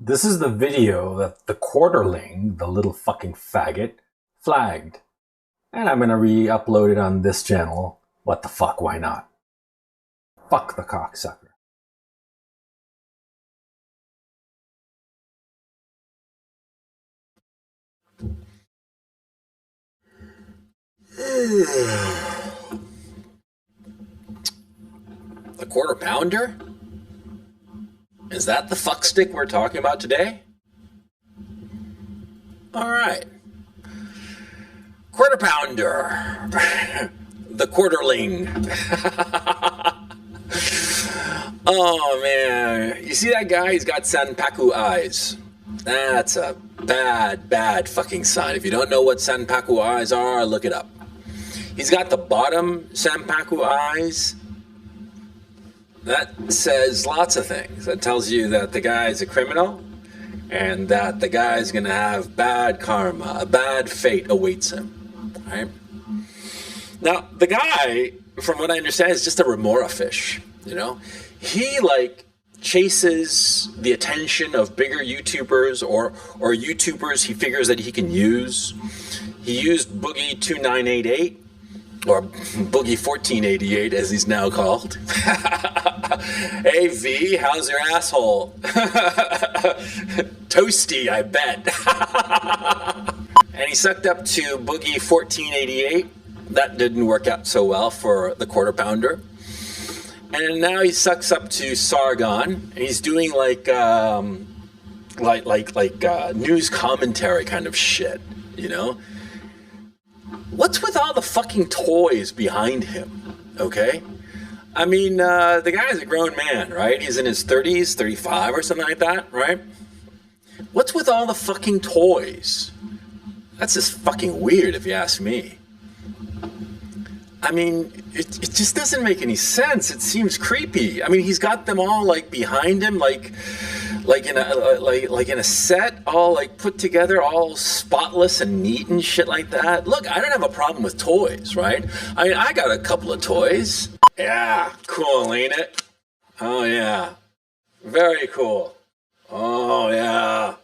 This is the video that the Quarterling, the little fucking faggot, flagged. And I'm gonna re-upload it on this channel. What the fuck, why not? Fuck the cocksucker. The quarter pounder? Is that the fuck stick we're talking about today? Alright. Quarter pounder. The quarterling. Oh man. You see that guy? He's got Sanpaku eyes. That's a bad fucking sign. If you don't know what Sanpaku eyes are, look it up. He's got the bottom Sanpaku eyes. That says lots of things. That tells you that the guy's a criminal and that the guy's gonna have bad karma, a bad fate awaits him. Right? Now, the guy, from what I understand, is just a remora fish, you know? He chases the attention of bigger YouTubers or YouTubers he figures that he can use. He used Boogie 2988 or Boogie 1488 as he's now called. Hey V, how's your asshole? Toasty, I bet. And he sucked up to Boogie 1488. That didn't work out so well for the quarter pounder. And now he sucks up to Sargon. And he's doing news commentary kind of shit, you know? What's with all the fucking toys behind him, okay? I mean, the guy's a grown man, right? He's in his 30s, 35 or something like that, right? What's with all the fucking toys? That's just fucking weird if you ask me. I mean, it just doesn't make any sense. It seems creepy. I mean, he's got them all behind him, like in a set, all put together, all spotless and neat and shit like that. Look, I don't have a problem with toys, right? I mean, I got a couple of toys. Yeah, cool, ain't it? Oh yeah, very cool. Oh yeah.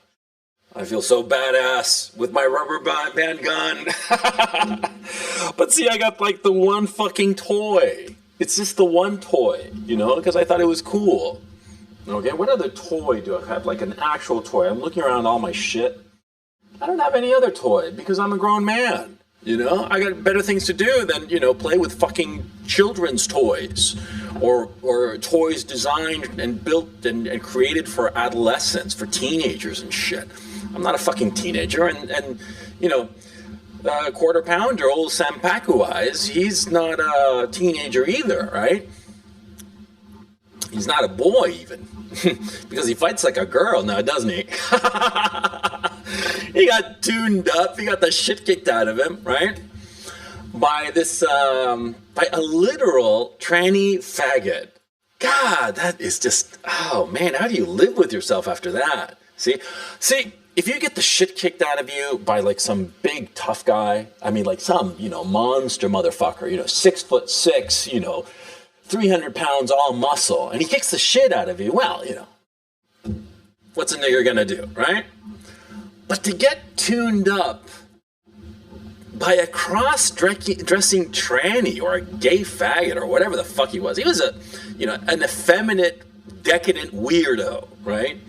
I feel so badass with my rubber band gun. But see, I got the one fucking toy. It's just the one toy, you know, because I thought it was cool. Okay, what other toy do I have? An actual toy. I'm looking around all my shit. I don't have any other toy because I'm a grown man. You know, I got better things to do than, play with fucking children's toys or toys designed and built and created for adolescents, for teenagers and shit. I'm not a fucking teenager, and quarter pounder, old Sanpaku eyes, he's not a teenager either, right? He's not a boy even, because he fights like a girl now, doesn't he? He got tuned up, he got the shit kicked out of him, right? By by a literal tranny faggot. God, that is just, oh man, how do you live with yourself after that? See, if you get the shit kicked out of you by some big tough guy, I mean some, monster motherfucker, 6'6", 300 pounds all muscle, and he kicks the shit out of you, well, what's a nigger gonna do, right? But to get tuned up by a cross-dressing tranny or a gay faggot or whatever the fuck he was an effeminate, decadent weirdo, right?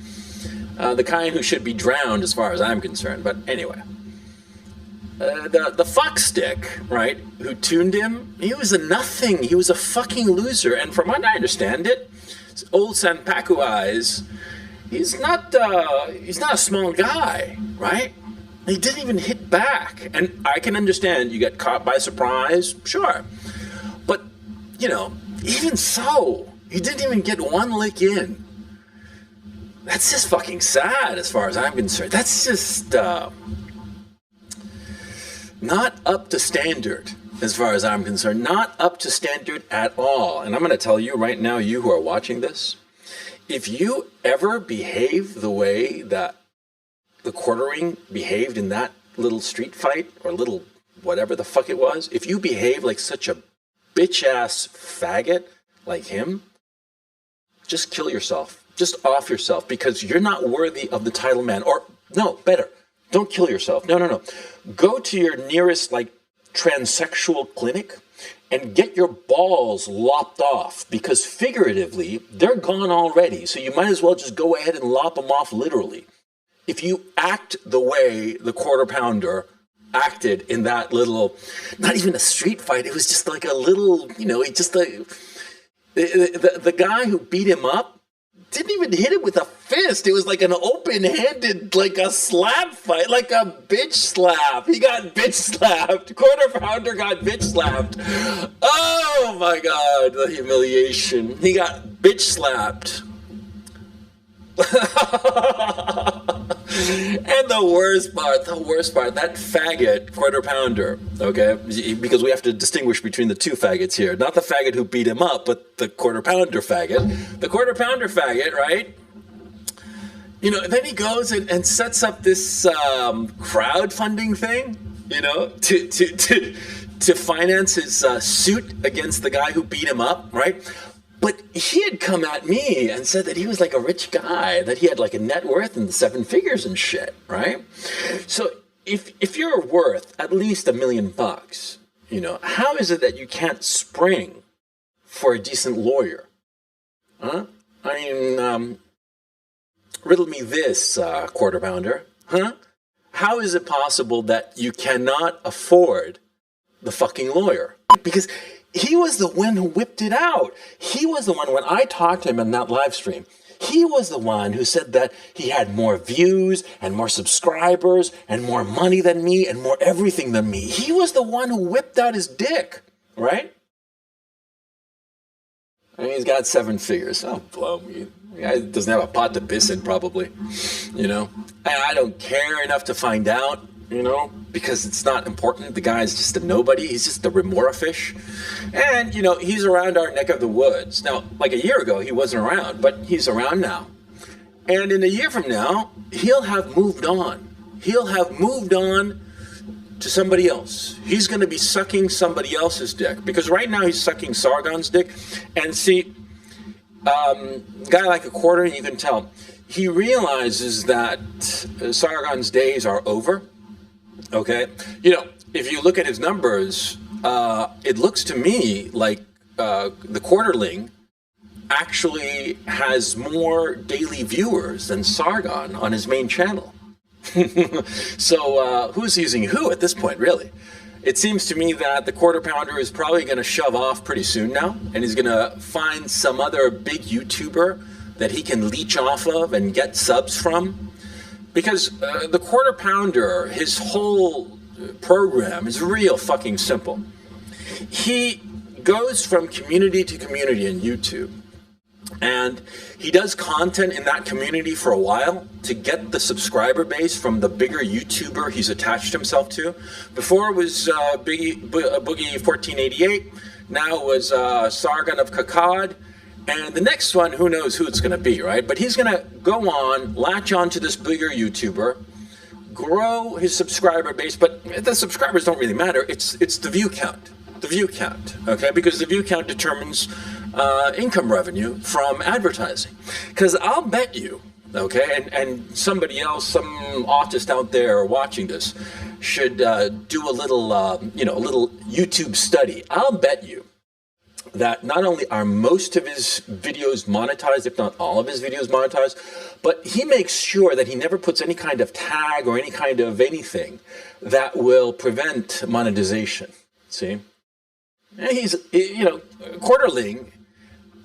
The kind who should be drowned as far as I'm concerned. But anyway, the fuck stick, right, who tuned him, he was a nothing. He was a fucking loser. And from what I understand it, old Sanpaku eyes, he's not a small guy, right? He didn't even hit back. And I can understand you get caught by surprise, sure. But, even so, he didn't even get one lick in. That's just fucking sad as far as I'm concerned. That's just not up to standard as far as I'm concerned. Not up to standard at all. And I'm going to tell you right now, you who are watching this, if you ever behave the way that the quartering behaved in that little street fight or little whatever the fuck it was, if you behave like such a bitch-ass faggot like him, just kill yourself. Just off yourself because you're not worthy of the title man. Or, no, better, don't kill yourself. No. Go to your nearest, like, transsexual clinic and get your balls lopped off because figuratively, they're gone already. So you might as well just go ahead and lop them off literally. If you act the way the Quarter Pounder acted in that little, not even a street fight, it was just like a little, it just like, the guy who beat him up didn't even hit him with a fist. It was like an open-handed, like a slap fight, like a bitch slap. He got bitch slapped. Quarter Pounder got bitch slapped. Oh my God, the humiliation. He got bitch slapped. And the worst part, that faggot, Quarter Pounder, okay? Because we have to distinguish between the two faggots here. Not the faggot who beat him up, but the Quarter Pounder faggot. The Quarter Pounder faggot, right? Then he goes and sets up this crowdfunding thing, to finance his suit against the guy who beat him up, right? But he had come at me and said that he was like a rich guy, that he had like a net worth in the 7 figures and shit, right? So if you're worth at least $1 million, how is it that you can't spring for a decent lawyer? Huh? I mean, riddle me this, Quarter Pounder, huh? How is it possible that you cannot afford the fucking lawyer? Because he was the one who whipped it out. He was the one, when I talked to him in that live stream, he was the one who said that he had more views and more subscribers and more money than me and more everything than me. He was the one who whipped out his dick, right? I mean, he's got 7 figures. Oh, blow me. The guy doesn't have a pot to piss in, probably. And I don't care enough to find out, because it's not important. The guy's just a nobody. He's just a remora fish. And, he's around our neck of the woods. Now, like a year ago, he wasn't around, but he's around now. And in a year from now, he'll have moved on. He'll have moved on to somebody else. He's going to be sucking somebody else's dick. Because right now he's sucking Sargon's dick. And see, a guy like a Quarter, you can tell, he realizes that Sargon's days are over. Okay? If you look at his numbers, it looks to me like the Quarterling actually has more daily viewers than Sargon on his main channel. So who's using who at this point, really? It seems to me that the Quarter Pounder is probably going to shove off pretty soon now, and he's going to find some other big YouTuber that he can leech off of and get subs from. Because the Quarter Pounder, his whole program is real fucking simple. He goes from community to community in YouTube. And he does content in that community for a while to get the subscriber base from the bigger YouTuber he's attached himself to. Before it was Boogie 1488. Now it was Sargon of Kakad. And the next one, who knows who it's going to be, right? But he's going to go on, latch on to this bigger YouTuber, grow his subscriber base. But the subscribers don't really matter. It's the view count. The view count, okay? Because the view count determines income revenue from advertising. Because I'll bet you, okay, and somebody else, some artist out there watching this should do a little, a little YouTube study. I'll bet you that not only are most of his videos monetized, if not all of his videos monetized, but he makes sure that he never puts any kind of tag or any kind of anything that will prevent monetization. See? And he's, Quarterling,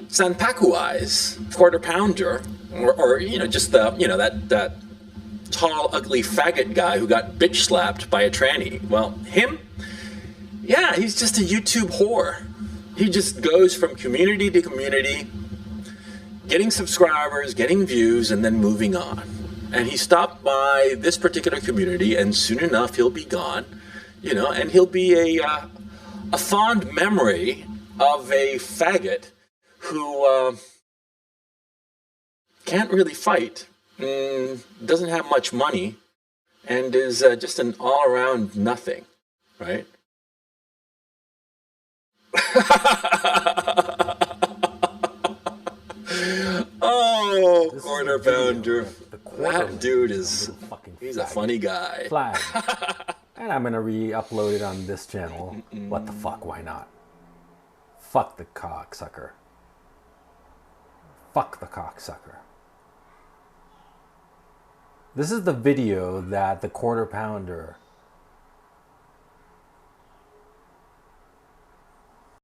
Sanpakuai's Quarter Pounder, or just the, that tall, ugly faggot guy who got bitch slapped by a tranny. Well, him, yeah, he's just a YouTube whore. He just goes from community to community, getting subscribers, getting views, and then moving on. And he stopped by this particular community, and soon enough he'll be gone, and he'll be a fond memory of a faggot who can't really fight, doesn't have much money, and is just an all-around nothing, right? Oh Oh, This is quarter the video pounder. of the That dude the is, little fucking he's a faggot, funny guy. flagged. And I'm gonna re-upload it on this channel. What the fuck, why not? Fuck the cocksucker. Fuck the cocksucker. This is the video that the quarter pounder